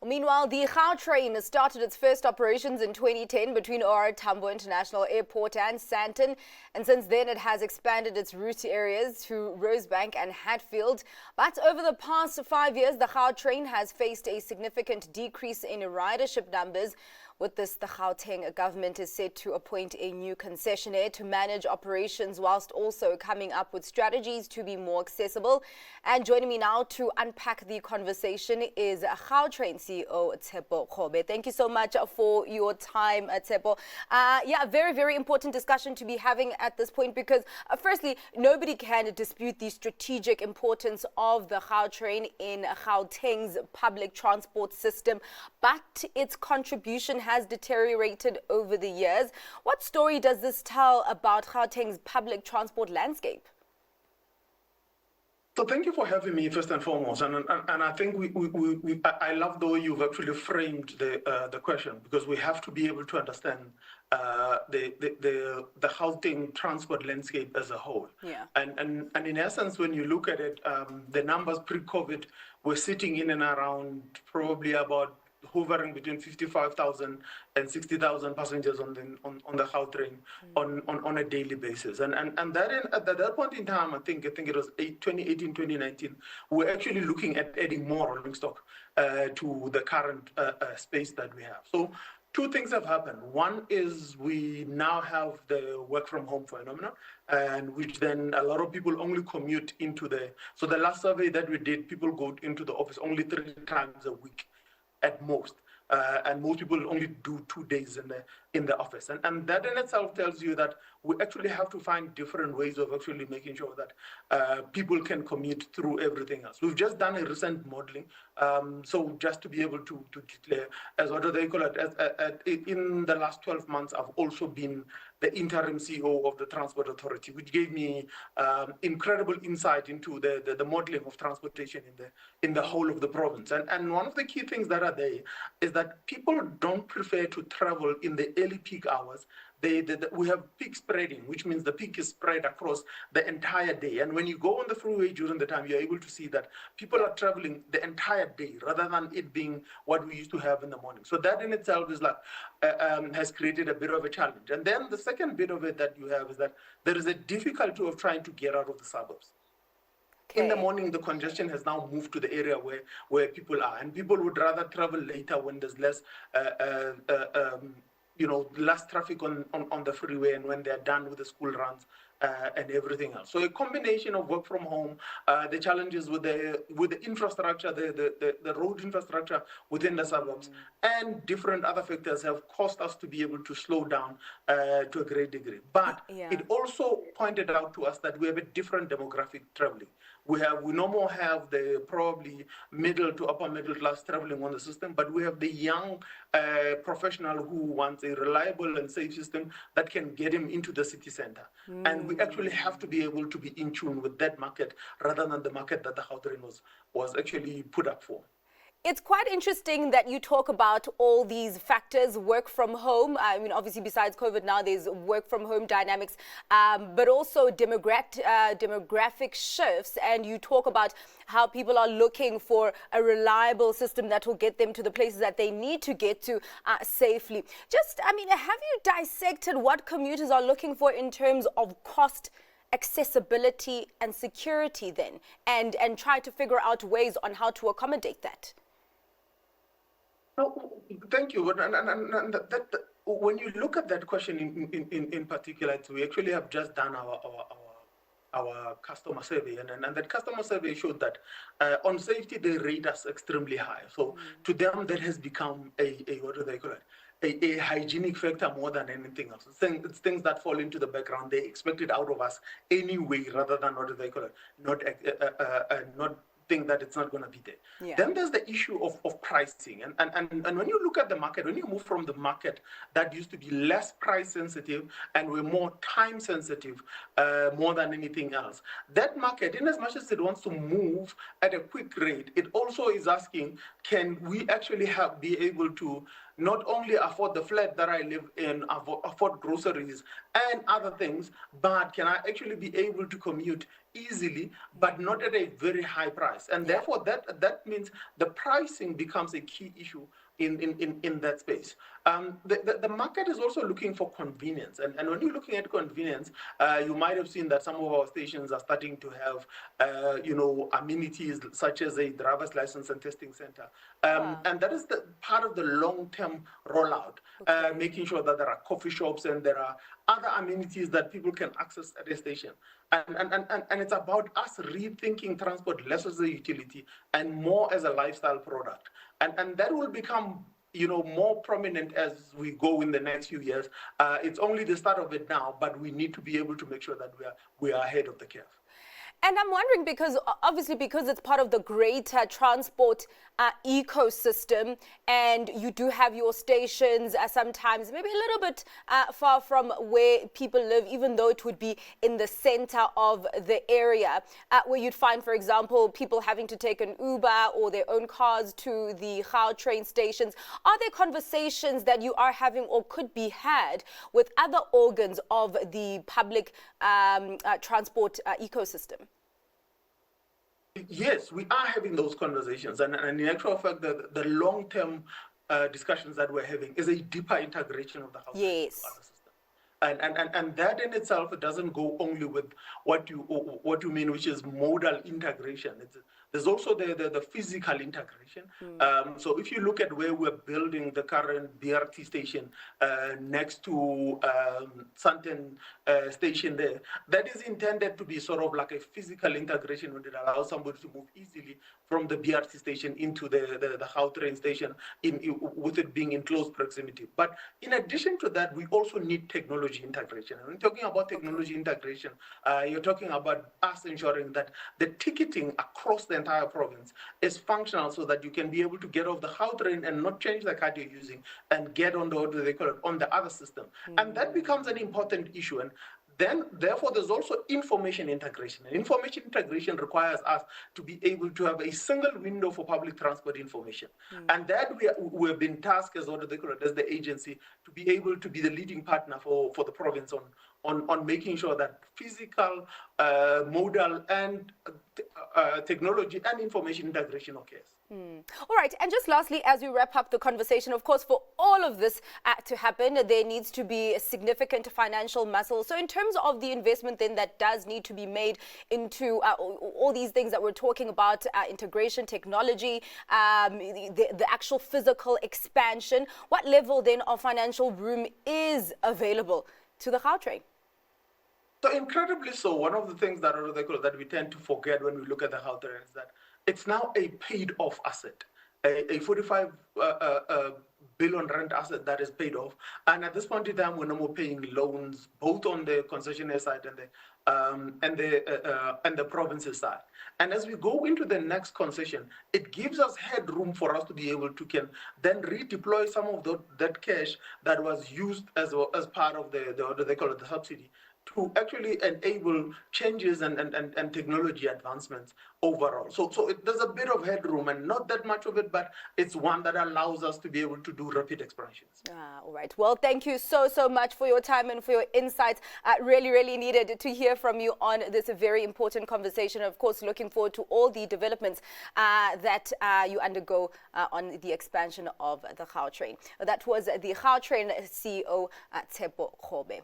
Meanwhile, the Gautrain started its first operations in 2010 between OR Tambo International Airport and Sandton, and since then it has expanded its route areas to Rosebank and Hatfield. But over the past 5 years, the Gautrain has faced a significant decrease in ridership numbers. With this, the Gauteng government is set to appoint a new concessionaire to manage operations whilst also coming up with strategies to be more accessible. And joining me now to unpack the conversation is Gautrain CEO Tshepo Kgobe. Thank you so much for your time, Tshepo. Yeah, very, very important discussion to be having at this point because, firstly, nobody can dispute the strategic importance of the Gautrain in Gauteng's public transport system, but its contribution has deteriorated over the years. What story does this tell about Gauteng's public transport landscape? So thank you for having me first and foremost, and I think I love the way you've actually framed the question, because we have to be able to understand the Gauteng transport landscape as a whole. Yeah. And in essence, when you look at it, the numbers pre-COVID were sitting in and around probably about hovering between 55,000 and 60,000 passengers on the Gautrain on a daily basis. And that at that point in time, I think it was 2018, 2019, we're actually looking at adding more rolling stock to the current space that we have. So two things have happened. One is we now have the work from home phenomenon, and which then a lot of people only commute into so the last survey that we did, people go into the office only 3 times a week at most, and most people only do 2 days in the office, and that in itself tells you that we actually have to find different ways of actually making sure that people can commute through everything else. We've just done a recent modeling, so just to be able to declare, as what do they call it, in the last 12 months, I've also been the interim CEO of the Transport Authority, which gave me incredible insight into the modeling of transportation in the whole of the province. And one of the key things that are there is that people don't prefer to travel in the early peak hours. We have peak spreading, which means the peak is spread across the entire day. And when you go on the freeway during the time, you're able to see that people are traveling the entire day rather than it being what we used to have in the morning. So that in itself is has created a bit of a challenge. And then the second bit of it that you have is that there is a difficulty of trying to get out of the suburbs. Okay. In the morning, the congestion has now moved to the area where people are, and people would rather travel later when there's less less traffic on the freeway, and when they're done with the school runs and everything else. So a combination of work from home, the challenges with the infrastructure, the road infrastructure within the suburbs, and different other factors have caused us to be able to slow down to a great degree. But it also pointed out to us that we have a different demographic traveling. We no more have the probably middle to upper middle class traveling on the system, but we have the young professional who wants a reliable and safe system that can get him into the city center. And we actually have to be able to be in tune with that market rather than the market that the Gautrain was actually put up for. It's quite interesting that you talk about all these factors, work from home. I mean, obviously, besides COVID now, there's work from home dynamics, but also demographic shifts. And you talk about how people are looking for a reliable system that will get them to the places that they need to get to safely. Have you dissected what commuters are looking for in terms of cost, accessibility and security then, and try to figure out ways on how to accommodate that? No, thank you. And when you look at that question in particular, we actually have just done our customer survey, and that customer survey showed that on safety they rate us extremely high. So to them that has become a hygienic factor more than anything else. It's things that fall into the background. They expect it out of us anyway, rather than not think that it's not going to be there. Yeah. Then there's the issue of pricing. And when you look at the market, when you move from the market that used to be less price sensitive and we're more time sensitive more than anything else, that market, in as much as it wants to move at a quick rate, it also is asking, can we actually be able to not only afford the flat that I live in, afford groceries and other things, but can I actually be able to commute easily, but not at a very high price? And therefore, that means the pricing becomes a key issue in that space. The market is also looking for convenience. And when you're looking at convenience, you might have seen that some of our stations are starting to have, amenities such as a driver's license and testing center. And that is the part of the long-term rollout, making sure that there are coffee shops and there are other amenities that people can access at a station. And it's about us rethinking transport less as a utility and more as a lifestyle product. And that will become more prominent as we go in the next few years. It's only the start of it now, but we need to be able to make sure that we are ahead of the curve. And I'm wondering, because obviously because it's part of the greater transport ecosystem, and you do have your stations sometimes maybe a little bit far from where people live, even though it would be in the center of the area, where you'd find, for example, people having to take an Uber or their own cars to the Gautrain stations. Are there conversations that you are having or could be had with other organs of the public transport ecosystem? Yes, we are having those conversations. And in actual fact, the long-term discussions that we're having is a deeper integration of the house into other systems. And that in itself, it doesn't go only with what you mean, which is modal integration. There's also the physical integration. So if you look at where we're building the current BRT station next to Santen station there, that is intended to be sort of like a physical integration, when it allows somebody to move easily from the BRT station into the Gautrain station, with it being in close proximity. But in addition to that, we also need technology integration. And when talking about technology integration, you're talking about us ensuring that the ticketing across the entire province is functional, so that you can be able to get off the Gautrain and not change the card you're using and get on the other system. And that becomes an important issue. And then, therefore, there's also information integration. And information integration requires us to be able to have a single window for public transport information. And that we have been tasked as the agency to be able to be the leading partner for the province on making sure that physical, modal, and technology and information integration occurs. All right. And just lastly, as we wrap up the conversation, of course, for all of this to happen, there needs to be a significant financial muscle. So in terms of the investment then that does need to be made into all these things that we're talking about, integration, technology, the actual physical expansion, what level then of financial room is available to the Gautrain? So incredibly so, one of the things that we tend to forget when we look at the Gautrain is that it's now a paid-off asset, a 45 billion rand asset that is paid off. And at this point in time, we're no more paying loans, both on the concessionaire side and the province's side. And as we go into the next concession, it gives us headroom for us to be able to then redeploy some of that cash that was used as part of the subsidy, to actually enable changes and technology advancements overall. So there's a bit of headroom, and not that much of it, but it's one that allows us to be able to do rapid expansions. All right. Well, thank you so much for your time and for your insights. Really needed to hear from you on this very important conversation. Of course, looking forward to all the developments that you undergo on the expansion of the Gautrain. That was the Gautrain CEO Tshepo Kgobe.